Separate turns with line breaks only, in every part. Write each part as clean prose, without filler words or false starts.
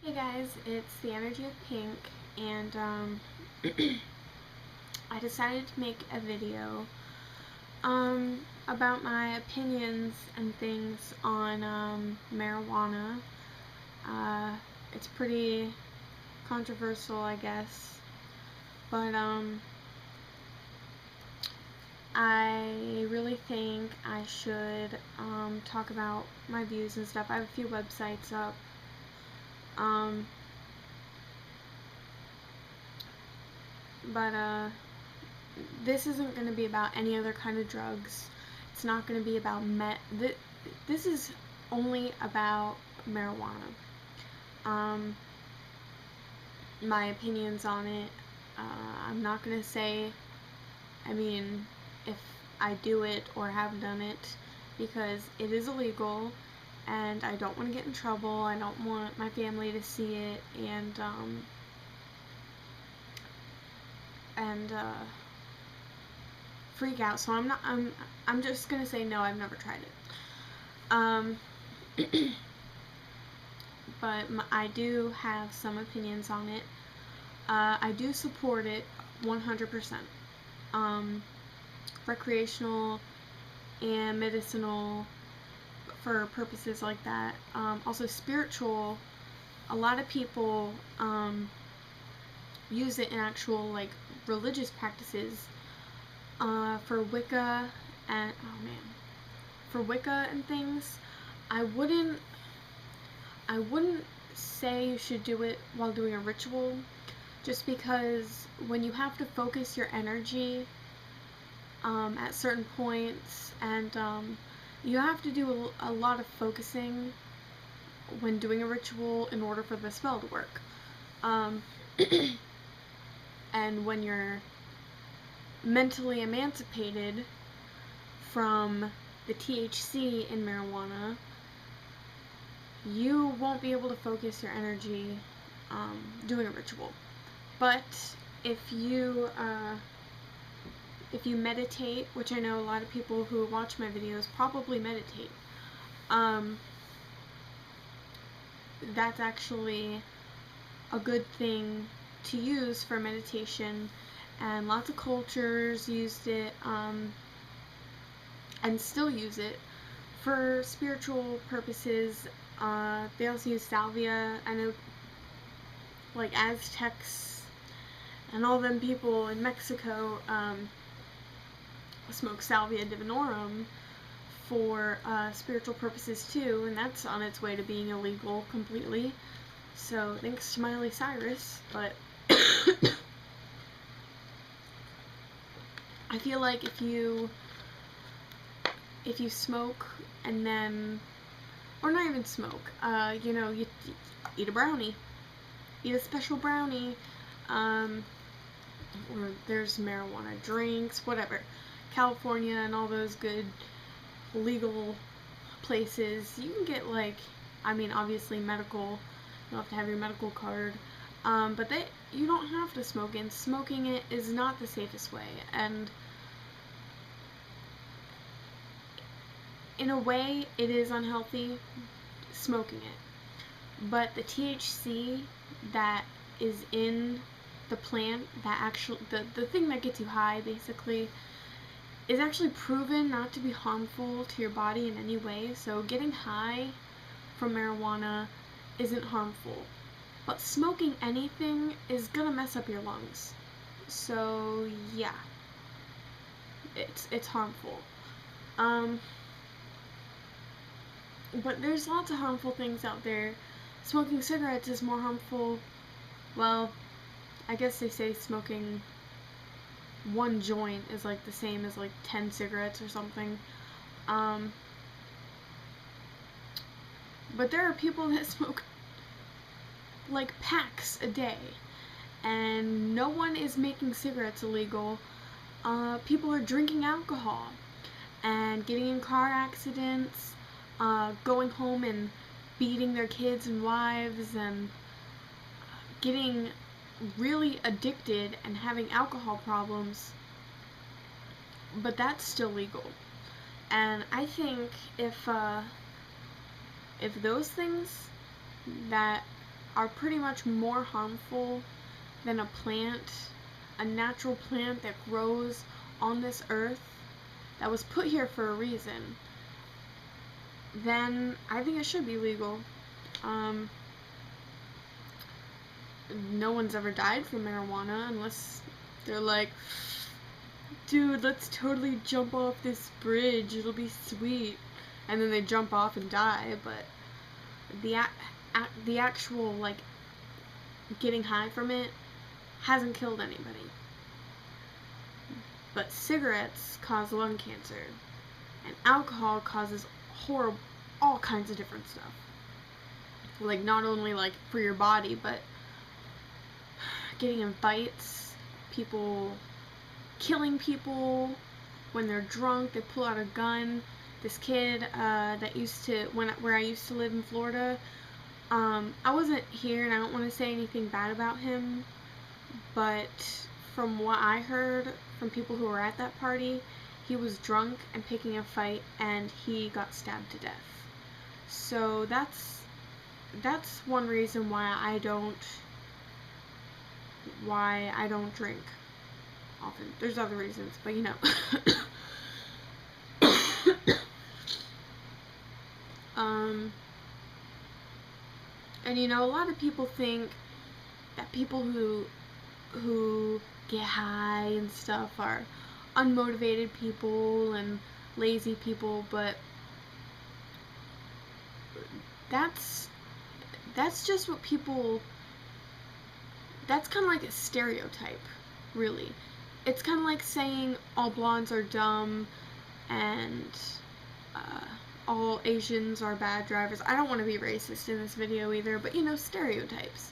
Hey guys, it's the Energy of Pink, and I decided to make a video about my opinions and things on marijuana. It's pretty controversial, I guess, but I really think I should talk about my views and stuff. I have a few websites up. But this isn't going to be about any other kind of drugs. It's not going to be about this is only about marijuana. My opinions on it. I'm not going to say, if I do it or have done it, because it is illegal and I don't want to get in trouble. I don't want my family to see it and freak out. So I'm just gonna say no, I've never tried it. But I do have some opinions on it. I do support it 100%. Recreational and medicinal, for purposes like that. Also spiritual. A lot of people use it in actual religious practices. For Wicca and for Wicca and things, I wouldn't say you should do it while doing a ritual, just because when you have to focus your energy at certain points, and you have to do a lot of focusing when doing a ritual in order for the spell to work. And when you're mentally emancipated from the THC in marijuana, you won't be able to focus your energy doing a ritual. But if you meditate, which I know a lot of people who watch my videos probably meditate, that's actually a good thing to use for meditation, and lots of cultures used it and still use it for spiritual purposes. They also use salvia. I know Aztecs and all them people in Mexico smoke salvia divinorum for spiritual purposes too, and that's on its way to being illegal completely. So thanks to Miley Cyrus. But I feel like if you smoke and then, or not even smoke, you eat a brownie, eat a special brownie, or there's marijuana drinks, whatever, California and all those good legal places, you can get obviously medical, you have to have your medical card, but you don't have to smoke, and smoking it is not the safest way, and in a way it is unhealthy smoking it, but the THC that is in the plant, that the thing that gets you high basically, is actually proven not to be harmful to your body in any way. So getting high from marijuana isn't harmful, but smoking anything is gonna mess up your lungs. So yeah, it's harmful. But there's lots of harmful things out there. Smoking cigarettes is more harmful. Well, I guess they say smoking one joint is the same as 10 cigarettes or something. But there are people that smoke packs a day, and no one is making cigarettes illegal. People are drinking alcohol and getting in car accidents, going home and beating their kids and wives, and getting really addicted and having alcohol problems, but that's still legal. And I think if those things that are pretty much more harmful than a natural plant that grows on this earth, that was put here for a reason, then I think it should be legal. No one's ever died from marijuana unless they're like, dude, let's totally jump off this bridge, it'll be sweet. And then they jump off and die, but the actual, like, getting high from it hasn't killed anybody. But cigarettes cause lung cancer, and alcohol causes all kinds of different stuff. Like, not only, like, for your body, but getting in fights, people killing people when they're drunk, they pull out a gun. This kid that used to, where I used to live in Florida, I wasn't here and I don't want to say anything bad about him, but from what I heard from people who were at that party, he was drunk and picking a fight and he got stabbed to death. So that's one reason why I don't drink often. There's other reasons, but you know. And you know, a lot of people think that people who get high and stuff are unmotivated people and lazy people, but that's just what people, that's kind of like a stereotype, really. It's kind of like saying all blondes are dumb and all Asians are bad drivers. I don't want to be racist in this video either, but you know, stereotypes.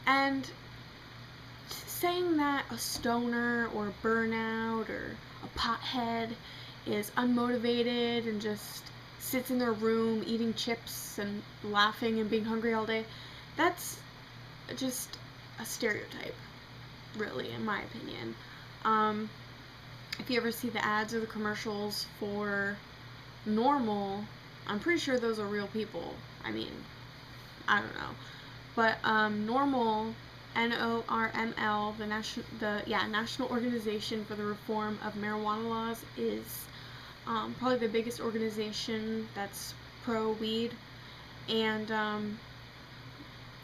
And saying that a stoner or a burnout or a pothead is unmotivated and just sits in their room eating chips and laughing and being hungry all day, that's just a stereotype, really, in my opinion. If you ever see the ads or the commercials for Normal, I'm pretty sure those are real people. I mean, I don't know. But Normal, NORML, the National Organization for the Reform of Marijuana Laws, is probably the biggest organization that's pro-weed. And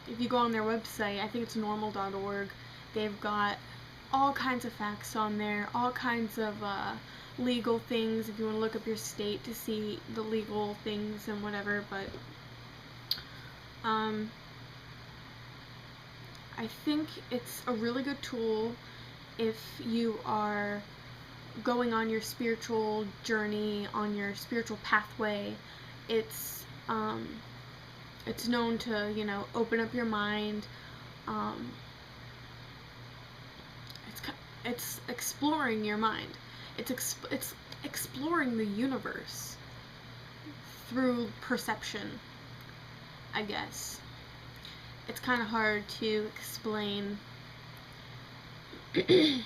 if you go on their website, I think it's normal.org, they've got all kinds of facts on there, all kinds of legal things if you want to look up your state to see the legal things and whatever. But I think it's a really good tool if you are going on your spiritual journey, on your spiritual pathway. It's known to, you know, open up your mind. It's exploring your mind. It's exploring the universe through perception, I guess. It's kind of hard to explain. And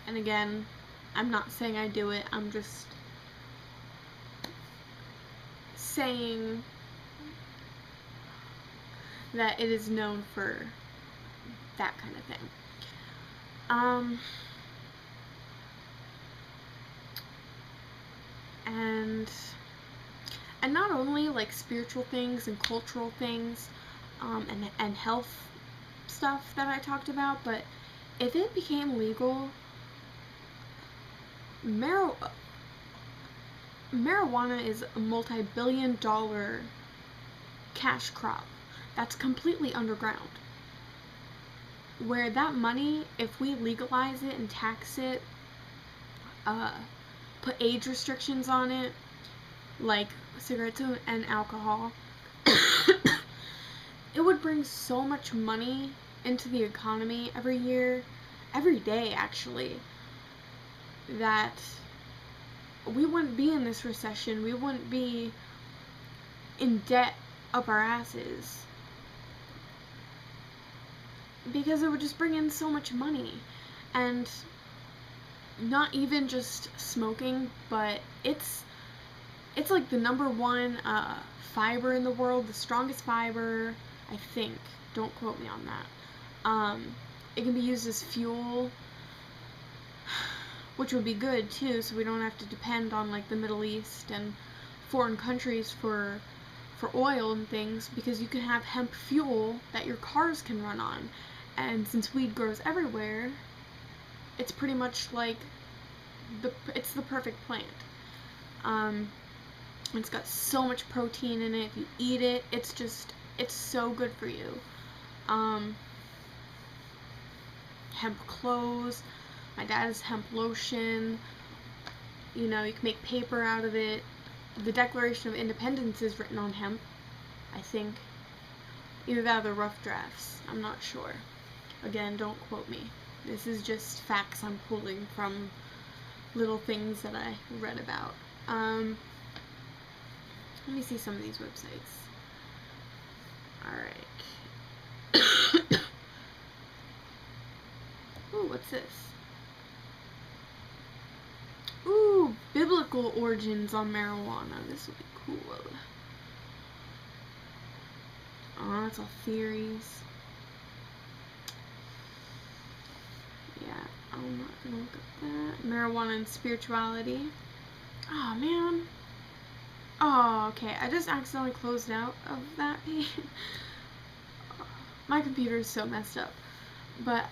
again, I'm not saying I do it, I'm just saying that it is known for that kind of thing. And not only like spiritual things and cultural things, and health stuff that I talked about, but if it became legal, marijuana is a multi-billion-dollar cash crop that's completely underground. Where that money, if we legalize it and tax it, put age restrictions on it, like cigarettes and alcohol, it would bring so much money into the economy every year, every day actually, that we wouldn't be in this recession, we wouldn't be in debt up our asses, because it would just bring in so much money. And not even just smoking, but it's like the #1 fiber in the world, the strongest fiber, I think. Don't quote me on that. It can be used as fuel, which would be good too, so we don't have to depend on like the Middle East and foreign countries for oil and things, because you can have hemp fuel that your cars can run on. And since weed grows everywhere, it's pretty much like it's the perfect plant. It's got so much protein in it. If you eat it, it's so good for you. Hemp clothes. My dad has hemp lotion. You know, you can make paper out of it. The Declaration of Independence is written on hemp, I think. Either that or the rough drafts. I'm not sure. Again, don't quote me. This is just facts I'm pulling from little things that I read about. Let me see some of these websites. Alright. Ooh, what's this? Ooh, biblical origins on marijuana. This would be cool. Oh, that's all theories. Yeah, I'm not gonna look at that. Marijuana and spirituality. Oh, man. Oh, okay. I just accidentally closed out of that page. My computer is so messed up. But,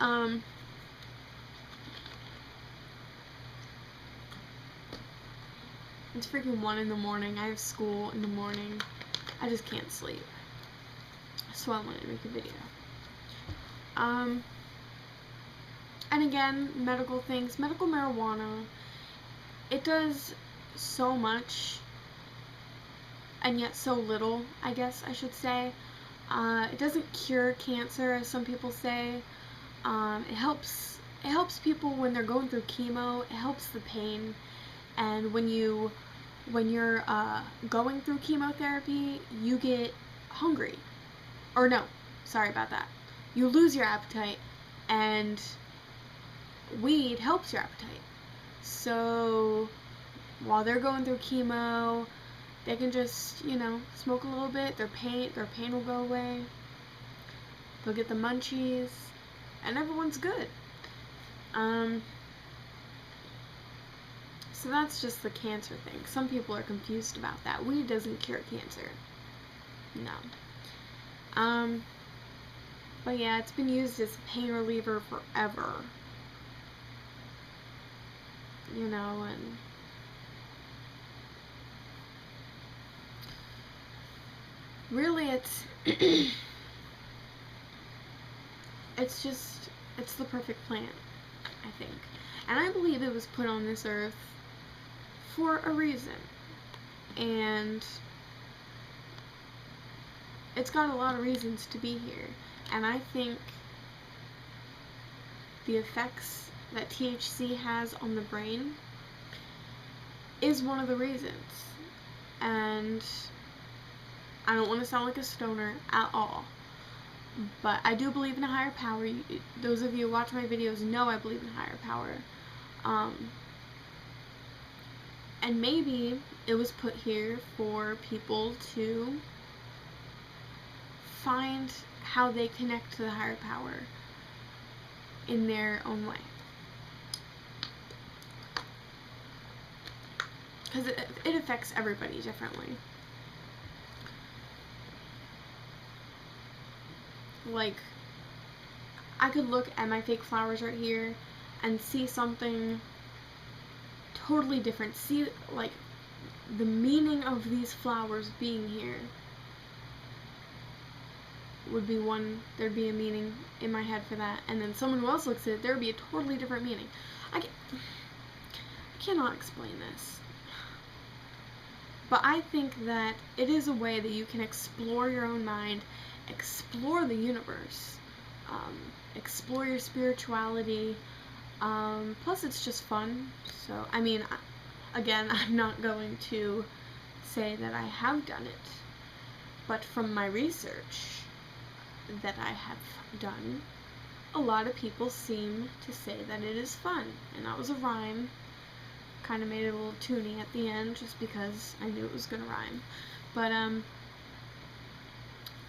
it's freaking 1 in the morning. I have school in the morning. I just can't sleep. So I wanted to make a video. And again, medical things. Medical marijuana, it does so much, and yet so little, I guess I should say. It doesn't cure cancer, as some people say. It helps people when they're going through chemo. It helps the pain. And when you're going through chemotherapy, you get hungry. Or no, sorry about that. You lose your appetite, and weed helps your appetite. So while they're going through chemo, they can just, you know, smoke a little bit. Their pain will go away. They'll get the munchies, and everyone's good. So that's just the cancer thing. Some people are confused about that. Weed doesn't cure cancer. No. But yeah, it's been used as a pain reliever forever. You know, and really it's it's the perfect plant, I think. And I believe it was put on this earth for a reason. And it's got a lot of reasons to be here. And I think the effects that THC has on the brain is one of the reasons. And I don't want to sound like a stoner at all, but I do believe in a higher power. Those of you who watch my videos know I believe in a higher power. And maybe it was put here for people to find how they connect to the higher power in their own way. Because it affects everybody differently. Like, I could look at my fake flowers right here and see something totally different. See, like, the meaning of these flowers being here would be one, there'd be a meaning in my head for that. And then someone who else looks at it, there would be a totally different meaning. I cannot explain this. But I think that it is a way that you can explore your own mind, explore the universe, explore your spirituality, plus it's just fun. So, I mean, again, I'm not going to say that I have done it, but from my research that I have done, a lot of people seem to say that it is fun, and that was a rhyme. Kind of made it a little toony at the end just because I knew it was gonna rhyme. But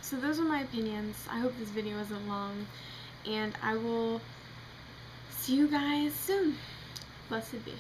So those are my opinions. I hope this video isn't long, and I will see you guys soon. Blessed be.